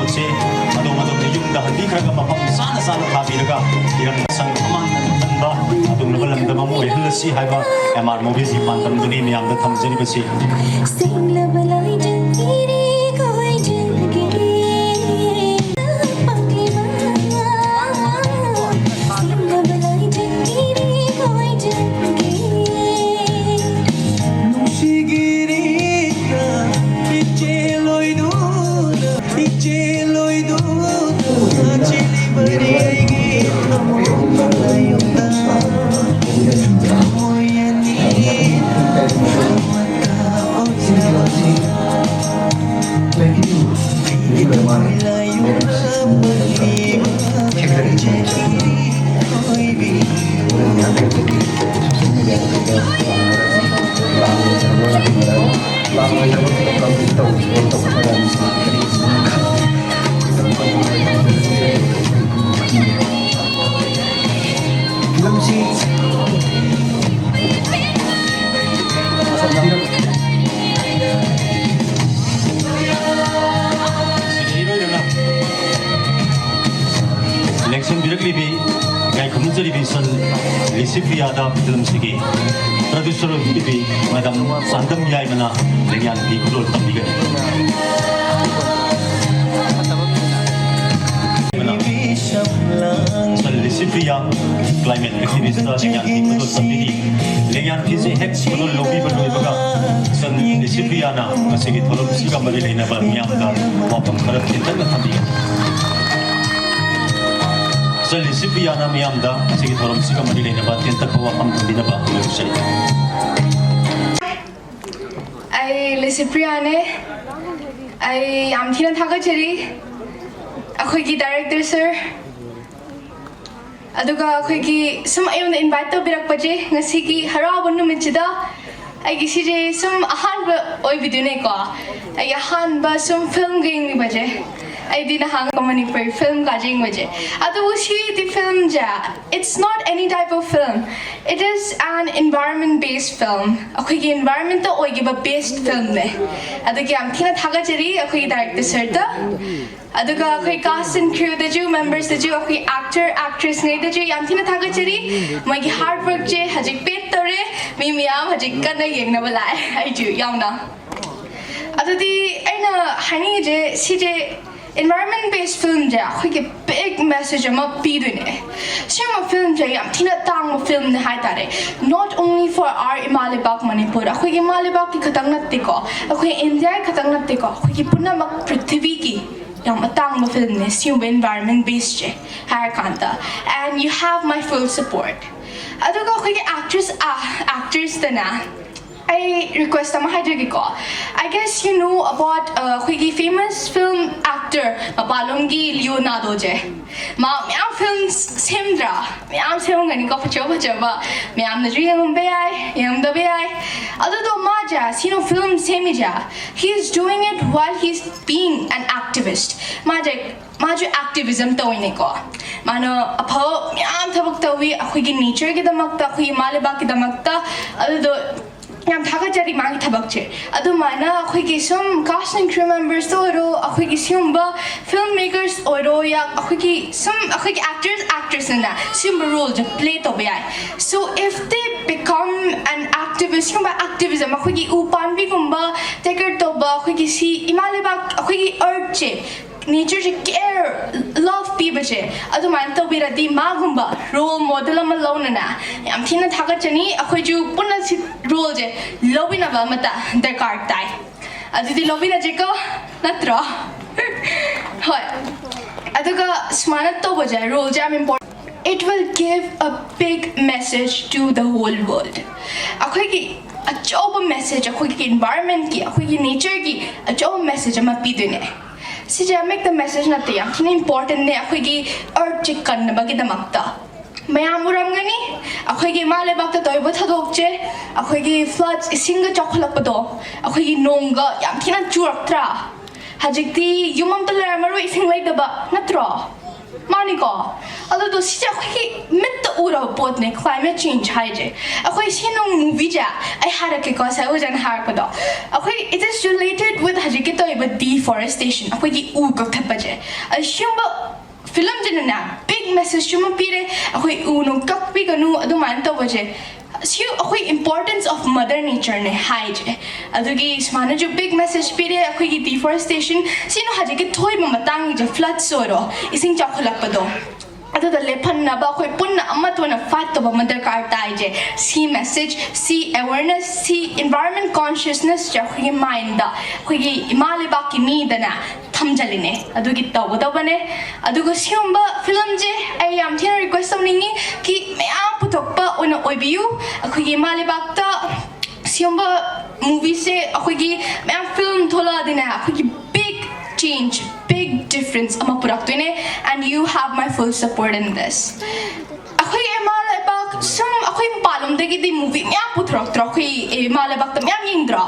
vote adong yung dahan di karaga mapam sana thabiraga iran sang aman tanba adong nabalam da mamu helsi haiba MR movies ipan tam duni miyam da thamjani basi election directly be guy community vision receive yada film sigi producer be madam sandam yai mana dengan di kulur tambiga Sal receive ya climate activist dengan di kulur tambigi dengan kisi hex kulur lobby berdua baga sal receive ya na masih tolong siga mari lena ba miam da wapam kharap cinta tambiga Lisipriana miyamda sige thorom siga mari lena ba tenta ko am dina ba website ai Lisipriane ai am thina thaga cheri akhoi ki director sir aduga akhoi ki sum ayun invite to birak paje ngasi ki haraw nu michida ai ki sije sum ahan ba oi video ne ko ai ahan ba sum film game ni baje I did a hang Manipur film kajing waje. Adu ushi the film ja. It's not any type of film. It is an environment-based film. Okay, the environment to oigi ba based film ne. Adu ki am thina thaga cheri okay director sir ta. Adu ka okay cast and crew the ju members the ju okay actor actress ne the ju am thina thaga cheri. Mai ki hard work je hajik pet tore mi miyam hajik kan na yeng na balai. Ai ju yam na. Adu di aina hani je si je environment-based film ja, khoi big message ama pidune. Shema film ja yam thina tang film ne hai tare. Not only for our Imalibak Manipur, khoi Imalibak ki khatang na tiko, khoi India khatang na tiko, khoi puna mak prithvi ki yam tang film ne sim environment-based je hai kanta. And you have my full support. Aduga khoi actors tana. I request ko. I guess you know about famous film actor Mapalonggi Leonardo je. Ma films semdra. Sem gani ko pacha. Am najri ng bayai, yang da bayai. Although maja sino film semija. He is doing it while he's being an activist. Maju activism to ko. Mano apo thabak tawi akhoi nature ki damakta akhoi Malibak ki damakta although yam thaga chari mangi thabak che adu mana akhoi ki sum cast and crew members to ro akhoi ki sum ba filmmakers oro ya akhoi ki actors na sum role je play to be so if they become an activist ba activism akhoi ki upan bi gumba taker to ba akhoi ki si Imalibak akhoi ki earth che nature je care love people je adu man to bira di magumba role model am alone na yam thina thaga chani akhoi ju punna role je lobina ba mata darkar tai adu di lobina je ko natra hoy adu ka smanat to baja role je am important it will give a big message to the whole world akhoi ki a job message akhoi ki environment ki akhoi ki nature ki a job message am pi dune si je make the message na te yam important ne akhoi ki earth chicken na bagi damakta mayam uramgani akhoi ki Malibak ta toy ba thadok che akhoi ki floods isinga chokhlak pado akhoi ki nongga yam thina churaktra hajikti yumam ta lamaro ising lai daba natro मानिको अदो दो सिजा खि मित उरा पोतने climate change हाइजे अखोई सिनो movie जा आई हारा के को सा उजन हार पदो अखोई इट इज रिलेटेड विद हजि के तो इब डिफॉरेस्टेशन अखोई की उ को थपजे अशुम फिल्म जिनना बिग मैसेज चुम पीरे अखोई उ नो कक पी गनु अदु मान तो बजे सियो अखोई इंपॉर्टेंस ऑफ मदर नेचर ने हाइजे अदुगी स्माना जो बिग मैसेज पीरे अखोई की डिफॉरेस्टेशन सिनो हजि के थोई मतांग जे फ्लड सोरो इसिंग चखलक पदो अदुदा लेफन्नबा अखोई पुन्ना अमतवना फाइट तब मदर कार ताइजे सी मैसेज सी अवेयरनेस सी एनवायरनमेंट कॉन्शियसनेस जे अखोई माइंड दा अखोई इमालेबा की मीदना थमजलिने अदुगी तवदबने अदुगो सियंबा फिल्म जे आई याम थिना रिक्वेस्ट तौनिंगी कि मयाम पुथोकपा ओना ओइबियु अखोई इमालेबाक्ता सियंबा मूवी से अखोई मयाम फिल्म थोला दिना अखोई big change, big difference ama puraktuine, and you have my full support in this. Akoy emalebak sum akoy palom degi di movie mya putrok trokhi emalebak tam mya indra.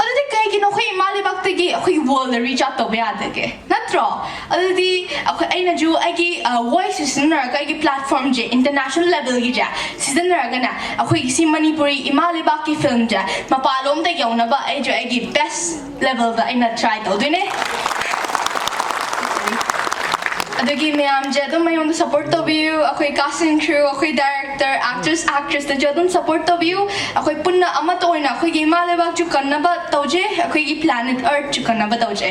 Adi kay gino akoy emalebak degi akoy world reach out to be adege. Natro. Adi akoy ay na ju ay voices na ay platform je international level gi ja. Season na gana akoy si Manipuri emalebak ki film ja. Mapalom degi yaw na ba ay ju ay best level da ay na try to dine. अदगी ma'am जदम मैं support तबियु अखोई casting crew अखोई director actress द जदम support तबियु अखोई पुन्ना अमत ओइना अखोई गी मालेबाक जु कन्नबा तौजे अखोई गी प्लैनेट अर्थ जु कन्नबा तौजे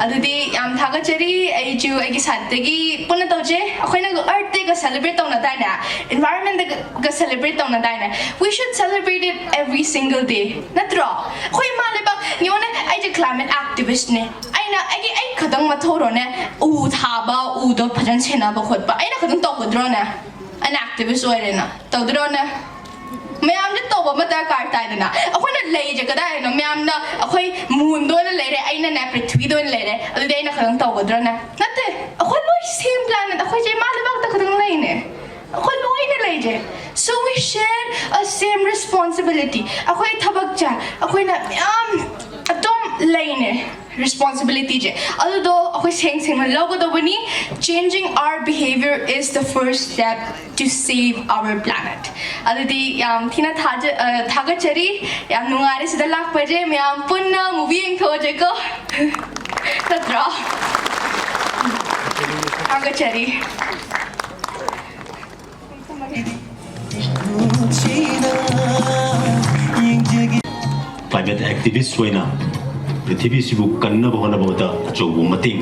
अदुदी याम थागचरी आई जु आई साथगी पुन्ना तौजे अखोई ना अर्थ दे ग सेलिब्रेट तौना दाइना एनवायरनमेंट दे ग सेलिब्रेट तौना दाइना we should celebrate it every single day नत्रो अखोई मालेबाक योने आई जे क्लाइमेट एक्टिविस्ट ने आइना आई खदंग मथोरोने उ थाबा उ दो फजन सेनाबा खोदबा आइना खदंग तौगद्रोने an activist ओइरेना तौद्रोने मैम जे तौबा मता कार ताइदना अखोइना लेजे कदाय न मैम ना अखोई मून दोन लेरे आइना ने पृथ्वी दोन लेरे अदुदे आइना खदंग तौगद्रोने नते अखोइ लोइ सेम प्लैनेट अखोइ जे मालेबाक त खदंग लेने अखोइ लोइने लेजे so we share a same responsibility अखोइ थबक जा अखोइना मैम अतम लेने responsibility je although akhoi seng seng logo do bani changing our behavior is the first step to save our planet aludi yam thina thaga chari yam nungare sida lak paje myam punna movie eng thoje ko tatra thaga chari climate activist hoina पृथ्वी सिबु कन्न बहन बहुत अचौब मतिंग